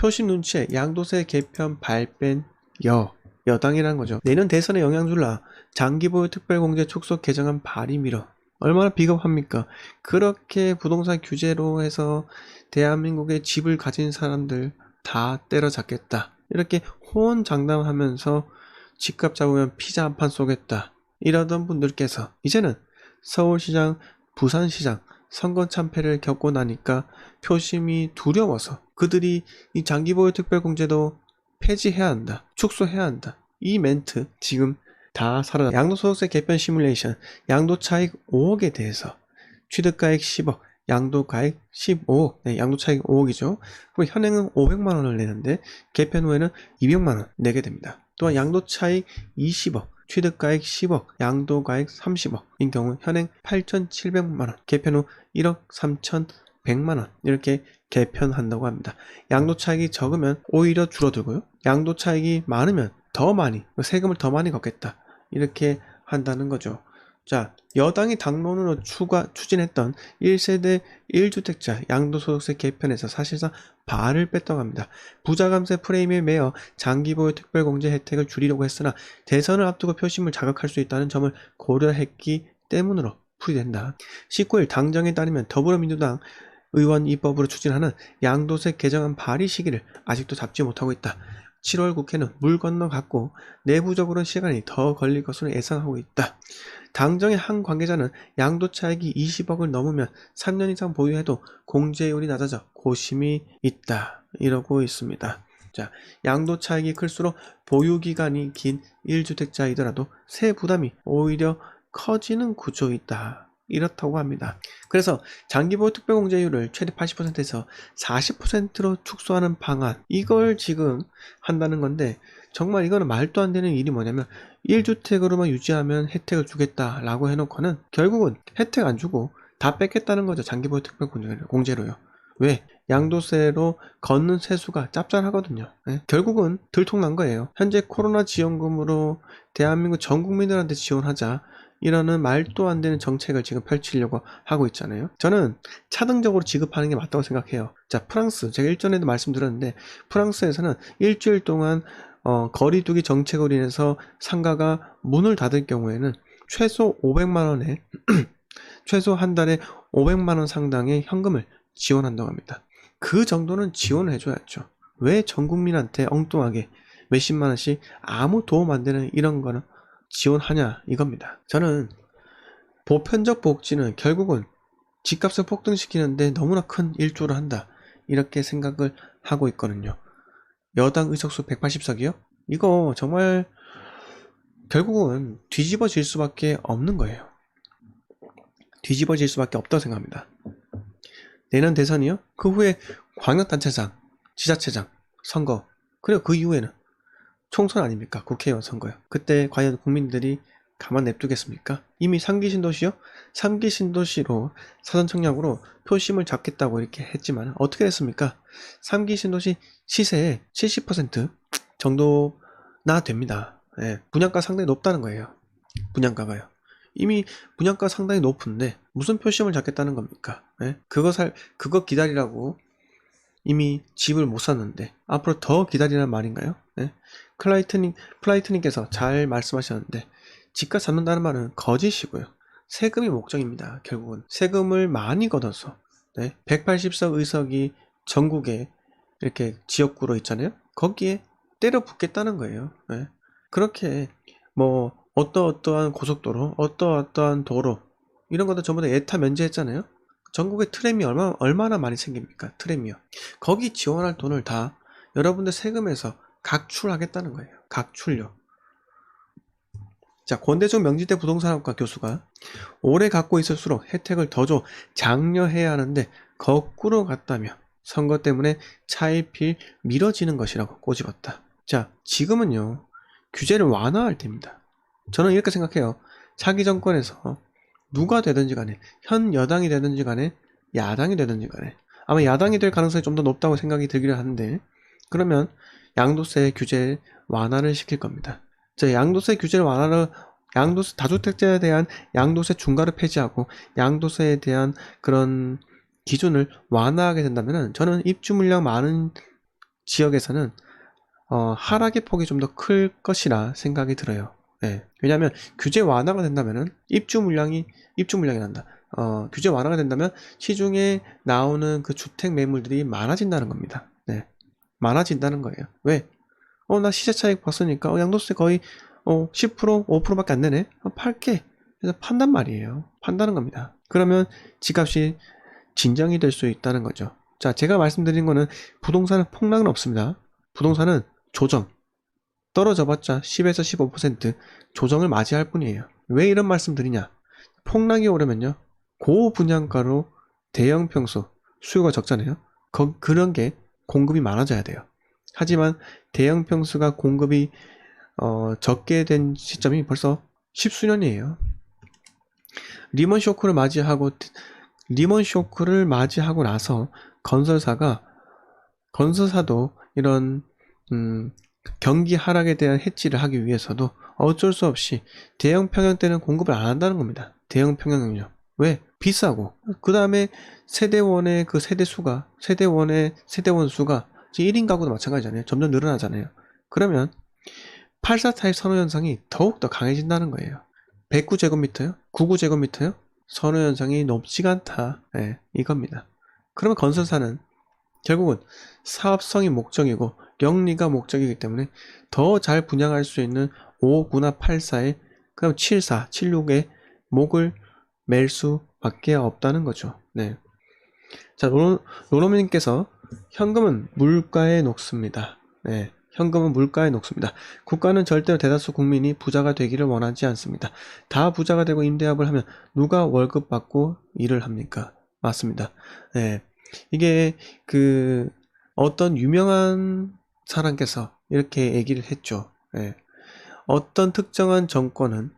표심 눈치에 양도세 개편 발뺀 여당이라는 거죠. 내년 대선에 영향 줄라 장기보유 특별공제 축소 개정안 발의 미뤄. 얼마나 비겁합니까? 그렇게 부동산 규제로 해서 대한민국의 집을 가진 사람들 다 때려잡겠다. 이렇게 호언장담하면서 집값 잡으면 피자 한 판 쏘겠다. 이러던 분들께서 이제는 서울시장, 부산시장 선거 참패를 겪고 나니까 표심이 두려워서 그들이 이 장기보유 특별공제도 폐지해야 한다. 축소해야 한다. 이 멘트 지금 다 사라져. 양도소득세 개편 시뮬레이션, 양도차익 5억에 대해서 취득가액 10억, 양도가액 15억, 네, 양도차익 5억이죠. 그럼 현행은 500만 원을 내는데 개편 후에는 200만 원 내게 됩니다. 또한 양도차익 20억, 취득가액 10억, 양도가액 30억인 경우 현행 8,700만 원, 개편 후 1억 3,100만 원 이렇게 개편한다고 합니다. 양도차익이 적으면 오히려 줄어들고요. 양도차익이 많으면 더 많이, 세금을 더 많이 걷겠다. 이렇게 한다는 거죠. 자, 여당이 당론으로 추진했던 1세대 1주택자 양도소득세 개편에서 사실상 발을 뺐다고 합니다. 부자감세 프레임에 매여 장기보유 특별공제 혜택을 줄이려고 했으나 대선을 앞두고 표심을 자극할 수 있다는 점을 고려했기 때문으로 풀이된다. 19일 당정에 따르면 더불어민주당 의원 입법으로 추진하는 양도세 개정안 발의 시기를 아직도 잡지 못하고 있다. 7월 국회는 물 건너갔고 내부적으로는 시간이 더 걸릴 것으로 예상하고 있다. 당정의 한 관계자는 양도차익이 20억을 넘으면 3년 이상 보유해도 공제율이 낮아져 고심이 있다. 이러고 있습니다. 자, 양도차익이 클수록 보유기간이 긴 1주택자이더라도 세 부담이 오히려 커지는 구조이다. 이렇다고 합니다. 그래서 장기보유 특별공제율을 최대 80%에서 40%로 축소하는 방안, 이걸 지금 한다는 건데 정말 이거는 말도 안 되는 일이 뭐냐면 1주택으로만 유지하면 혜택을 주겠다라고 해놓고는 결국은 혜택 안 주고 다 뺏겠다는 거죠. 장기보유 특별공제로요. 왜? 양도세로 걷는 세수가 짭짤하거든요. 네? 결국은 들통난 거예요. 현재 코로나 지원금으로 대한민국 전 국민들한테 지원하자, 이러는 말도 안 되는 정책을 지금 펼치려고 하고 있잖아요. 저는 차등적으로 지급하는 게 맞다고 생각해요. 자, 프랑스, 제가 일전에도 말씀드렸는데 프랑스에서는 일주일 동안 거리두기 정책으로 인해서 상가가 문을 닫을 경우에는 최소 500만 원에 최소 한 달에 500만 원 상당의 현금을 지원한다고 합니다. 그 정도는 지원을 해줘야죠. 왜 전 국민한테 엉뚱하게 몇십만 원씩 아무 도움 안 되는 이런 거는 지원하냐 이겁니다. 저는 보편적 복지는 결국은 집값을 폭등시키는데 너무나 큰 일조를 한다, 이렇게 생각을 하고 있거든요. 여당 의석수 180석이요? 이거 정말 결국은 뒤집어질 수밖에 없는 거예요. 뒤집어질 수밖에 없다고 생각합니다. 내년 대선이요? 그 후에 광역단체장, 지자체장 선거, 그리고 그 이후에는 총선 아닙니까? 국회의원 선거요. 그때 과연 국민들이 가만 냅두겠습니까? 이미 3기 신도시요? 3기 신도시로 사전청약으로 표심을 잡겠다고 이렇게 했지만 어떻게 됐습니까? 3기 신도시 시세의 70% 정도나 됩니다. 예, 분양가 상당히 높다는 거예요. 분양가가요. 이미 분양가 상당히 높은데 무슨 표심을 잡겠다는 겁니까? 예? 그거 기다리라고 이미 집을 못 샀는데 앞으로 더 기다리라는 말인가요? 네? 플라이트님께서 잘 말씀하셨는데 집값 잡는다는 말은 거짓이고요. 세금이 목적입니다. 결국은 세금을 많이 걷어서 180석 의석이 전국에 이렇게 지역구로 있잖아요. 거기에 때려 붓겠다는 거예요. 네? 그렇게 뭐 어떠한 고속도로, 어떠한 도로 이런 것도 전부 다 예타 면제했잖아요. 전국에 트램이 얼마나 많이 생깁니까? 트램이요. 거기 지원할 돈을 다 여러분들 세금에서 각출하겠다는 거예요. 각출요. 자, 권대중 명지대 부동산학과 교수가 오래 갖고 있을수록 혜택을 더 줘 장려해야 하는데 거꾸로 갔다며 선거 때문에 차일피일 미뤄지는 것이라고 꼬집었다. 자, 지금은요 규제를 완화할 때입니다. 저는 이렇게 생각해요. 차기 정권에서 누가 되든지 간에, 현 여당이 되든지 간에 야당이 되든지 간에 아마 야당이 될 가능성이 좀 더 높다고 생각이 들기를 하는데, 그러면 양도세 규제 완화를 시킬 겁니다. 자, 양도세 규제를 양도세 다주택자에 대한 양도세 중과를 폐지하고 양도세에 대한 그런 기준을 완화하게 된다면 저는 입주 물량 많은 지역에서는 하락의 폭이 좀 더 클 것이라 생각이 들어요. 네. 왜냐하면 규제 완화가 된다면은 입주 물량이 난다. 규제 완화가 된다면 시중에 나오는 그 주택 매물들이 많아진다는 겁니다. 네. 많아진다는 거예요. 왜? 나 시세 차익 봤으니까 양도세 거의 10% 5%밖에 안 내네. 팔게. 그래서 판단 말이에요. 판다는 겁니다. 그러면 집값이 진정이 될 수 있다는 거죠. 자, 제가 말씀드린 거는 부동산은 폭락은 없습니다. 부동산은 조정. 떨어져봤자 10에서 15% 조정을 맞이할 뿐이에요. 왜 이런 말씀 드리냐? 폭락이 오려면요. 고분양가로 대형 평수, 수요가 적잖아요. 그런 게 공급이 많아져야 돼요. 하지만 대형 평수가 공급이 적게 된 시점이 벌써 10수년이에요. 리먼 쇼크를 맞이하고 나서 건설사도 이런 경기 하락에 대한 해지를 하기 위해서도 어쩔 수 없이 대형 평형대는 공급을 안 한다는 겁니다. 대형 평형은요. 왜? 비싸고. 그 다음에 세대원의 세대원 수가 1인 가구도 마찬가지잖아요. 점점 늘어나잖아요. 그러면 84 타입 선호 현상이 더욱더 강해진다는 거예요. 109제곱미터요? 99제곱미터요? 선호 현상이 높지가 않다. 네, 이겁니다. 그러면 건설사는 결국은 사업성이 목적이고 영리가 목적이기 때문에 더 잘 분양할 수 있는 59나 84에 그럼 74, 76에 목을 맬 수밖에 없다는 거죠. 네. 자, 로로님께서 현금은 물가에 녹습니다. 네. 현금은 물가에 녹습니다. 국가는 절대로 대다수 국민이 부자가 되기를 원하지 않습니다. 다 부자가 되고 임대합을 하면 누가 월급 받고 일을 합니까? 맞습니다. 네. 이게 어떤 유명한 사람께서 이렇게 얘기를 했죠. 네. 어떤 특정한 정권은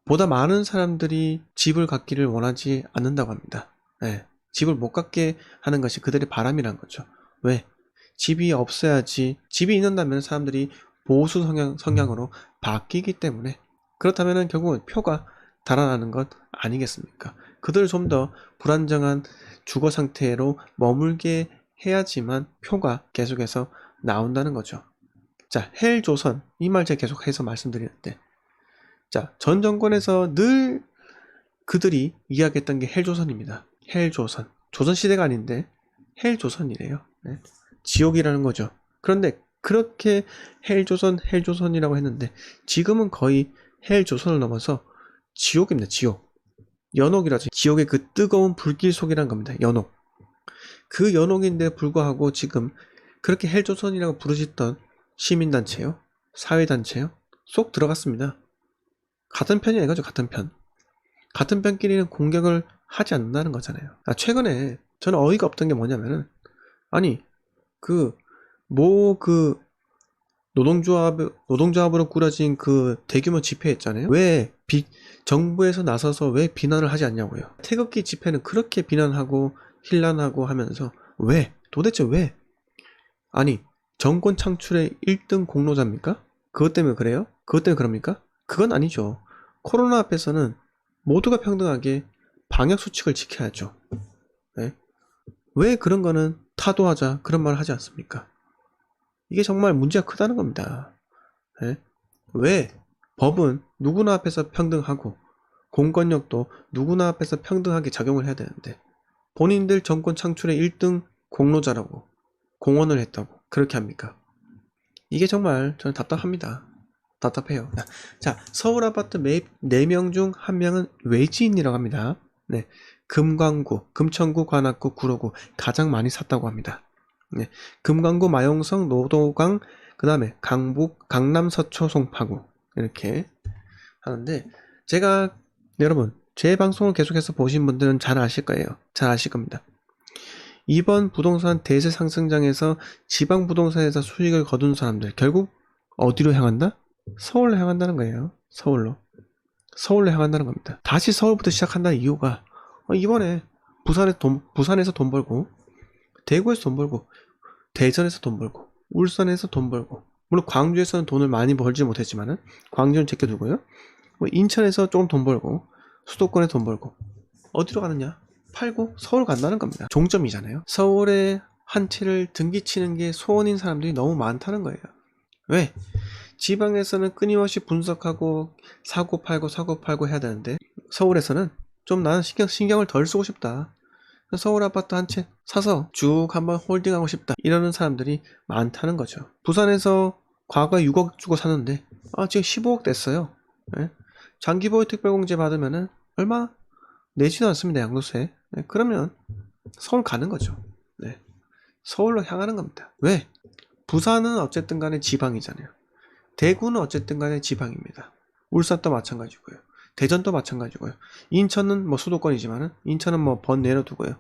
보다 많은 사람들이 집을 갖기를 원하지 않는다고 합니다. 네. 집을 못 갖게 하는 것이 그들의 바람이란 거죠. 왜? 집이 없어야지, 집이 있는다면 사람들이 보수 성향으로 바뀌기 때문에, 그렇다면 결국은 표가 달아나는 것 아니겠습니까? 그들을 좀 더 불안정한 주거 상태로 머물게 해야지만 표가 계속해서 나온다는 거죠. 자, 헬조선, 이 말 제가 계속해서 말씀드리는데, 자, 전 정권에서 늘 그들이 이야기했던 게 헬조선입니다. 헬조선. 조선시대가 아닌데 헬조선이래요. 네. 지옥이라는 거죠. 그런데 그렇게 헬조선이라고 했는데 지금은 거의 헬조선을 넘어서 지옥입니다. 지옥. 연옥이라죠. 지옥의 그 뜨거운 불길 속이란 겁니다. 연옥. 그 연옥인데 불구하고 지금 그렇게 헬조선이라고 부르짖던 시민단체요, 사회단체요, 쏙 들어갔습니다. 같은 편이야 이거죠. 같은 편끼리는 공격을 하지 않는다는 거잖아요. 최근에 저는 어이가 없던 게 뭐냐면은, 아니 노동조합으로 꾸려진 그 대규모 집회 있잖아요. 왜 정부에서 나서서 왜 비난을 하지 않냐고요. 태극기 집회는 그렇게 비난하고 힐난하고 하면서 도대체 왜? 아니, 정권 창출의 1등 공로자입니까? 그것 때문에 그래요? 그것 때문에 그럽니까? 그건 아니죠. 코로나 앞에서는 모두가 평등하게 방역 수칙을 지켜야죠. 네? 왜 그런 거는 타도하자 그런 말을 하지 않습니까? 이게 정말 문제가 크다는 겁니다. 네? 왜 법은 누구나 앞에서 평등하고 공권력도 누구나 앞에서 평등하게 작용을 해야 되는데 본인들 정권 창출의 1등 공로자라고 공헌을 했다고 그렇게 합니까? 이게 정말 저는 답답합니다. 답답해요. 자, 서울 아파트 매입 4명 중 1명은 외지인이라고 합니다. 네. 금광구, 금천구, 관악구, 구로구 가장 많이 샀다고 합니다. 네. 금광구, 마용성, 노도강, 그 다음에 강북, 강남, 서초, 송파구 이렇게 하는데, 여러분 제 방송을 계속해서 보신 분들은 잘 아실 거예요. 잘 아실 겁니다. 이번 부동산 대세 상승장에서 지방 부동산에서 수익을 거둔 사람들 결국 어디로 향한다? 서울로 향한다는 거예요. 서울로 향한다는 겁니다. 다시 서울부터 시작한다는 이유가 이번에 부산에서 돈 벌고, 대구에서 돈 벌고, 대전에서 돈 벌고, 울산에서 돈 벌고, 물론 광주에서는 돈을 많이 벌지 못했지만은 광주는 제껴두고요. 인천에서 조금 돈 벌고, 수도권에 돈 벌고, 어디로 가느냐? 팔고 서울 간다는 겁니다. 종점이잖아요. 서울에 한 채를 등기치는 게 소원인 사람들이 너무 많다는 거예요. 왜? 지방에서는 끊임없이 분석하고 사고 팔고 해야 되는데 서울에서는 좀 나는 신경을 덜 쓰고 싶다. 서울 아파트 한 채 사서 쭉 한번 홀딩하고 싶다. 이러는 사람들이 많다는 거죠. 부산에서 과거에 6억 주고 샀는데 지금 15억 됐어요. 네? 장기보유 특별공제 받으면은 얼마 내지도 않습니다. 양도세. 네? 그러면 서울 가는 거죠. 네. 서울로 향하는 겁니다. 왜? 부산은 어쨌든 간에 지방이잖아요. 대구는 어쨌든 간에 지방입니다. 울산도 마찬가지고요. 대전도 마찬가지고요. 인천은 뭐 수도권이지만은 인천은 뭐 번 내려두고요.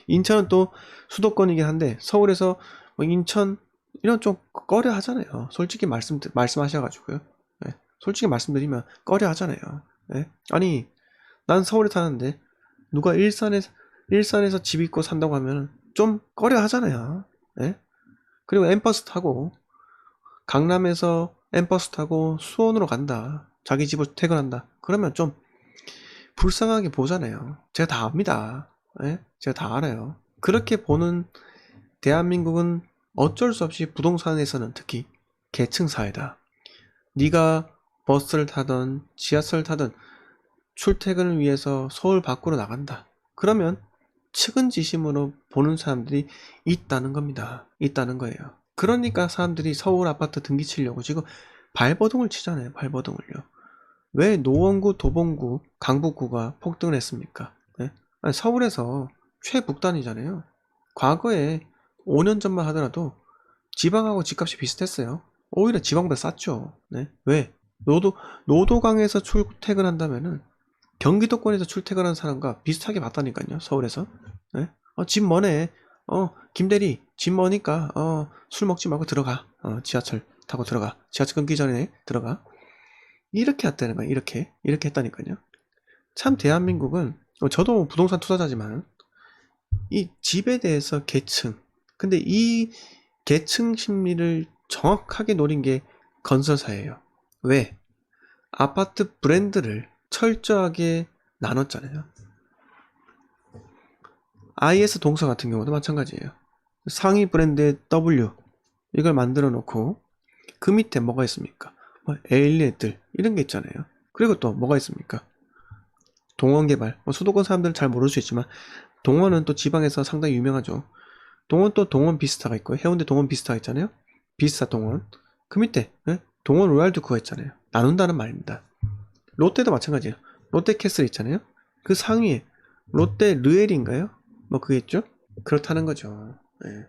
인천은 또 수도권이긴 한데 서울에서 뭐 인천 이런 좀 꺼려 하잖아요. 솔직히 말씀하셔가지고요. 네. 솔직히 말씀드리면 꺼려 하잖아요. 네. 아니 난 서울에 사는데 누가 일산에서 집 있고 산다고 하면 좀 꺼려 하잖아요. 네. 그리고 엠버스 타고 강남에서 엠버스 타고 수원으로 간다. 자기 집으로 퇴근한다. 그러면 좀 불쌍하게 보잖아요. 제가 다 압니다. 예? 제가 다 알아요. 그렇게 보는 대한민국은 어쩔 수 없이 부동산에서는 특히 계층 사회다. 네가 버스를 타든 지하철을 타든 출퇴근을 위해서 서울 밖으로 나간다. 그러면 측은지심으로 보는 사람들이 있다는 겁니다. 있다는 거예요. 그러니까 사람들이 서울 아파트 등기 치려고 지금 발버둥을 치잖아요. 발버둥을요. 왜 노원구, 도봉구, 강북구가 폭등을 했습니까? 네? 아니, 서울에서 최북단이잖아요. 과거에 5년 전만 하더라도 지방하고 집값이 비슷했어요. 오히려 지방보다 쌌죠. 네? 왜? 노도강에서 출퇴근한다면은 경기도권에서 출퇴근하는 사람과 비슷하게 봤다니까요. 서울에서. 네? 집 머네. 김대리 집 머니까 술 먹지 말고 들어가. 지하철 타고 들어가. 지하철 끊기 전에 들어가. 이렇게 했다는 거야. 이렇게 했다니까요. 참 대한민국은 저도 부동산 투자자지만 이 집에 대해서 계층, 근데 이 계층 심리를 정확하게 노린 게 건설사예요. 왜? 아파트 브랜드를 철저하게 나눴잖아요. IS 동서 같은 경우도 마찬가지예요. 상위 브랜드의 W 이걸 만들어 놓고 그 밑에 뭐가 있습니까? 뭐 에일리엣들 이런 게 있잖아요. 그리고 또 뭐가 있습니까? 동원개발. 수도권 사람들은 잘 모를 수 있지만 동원은 또 지방에서 상당히 유명하죠. 동원 또 동원 비스타가 있고 해운대 동원 비스타가 있잖아요. 비스타 동원. 그 밑에 동원 로얄두크가 있잖아요. 나눈다는 말입니다. 롯데도 마찬가지예요. 롯데캐슬 있잖아요. 그 상위에 롯데 르엘인가요? 뭐 그게 있죠? 그렇다는 거죠. 네.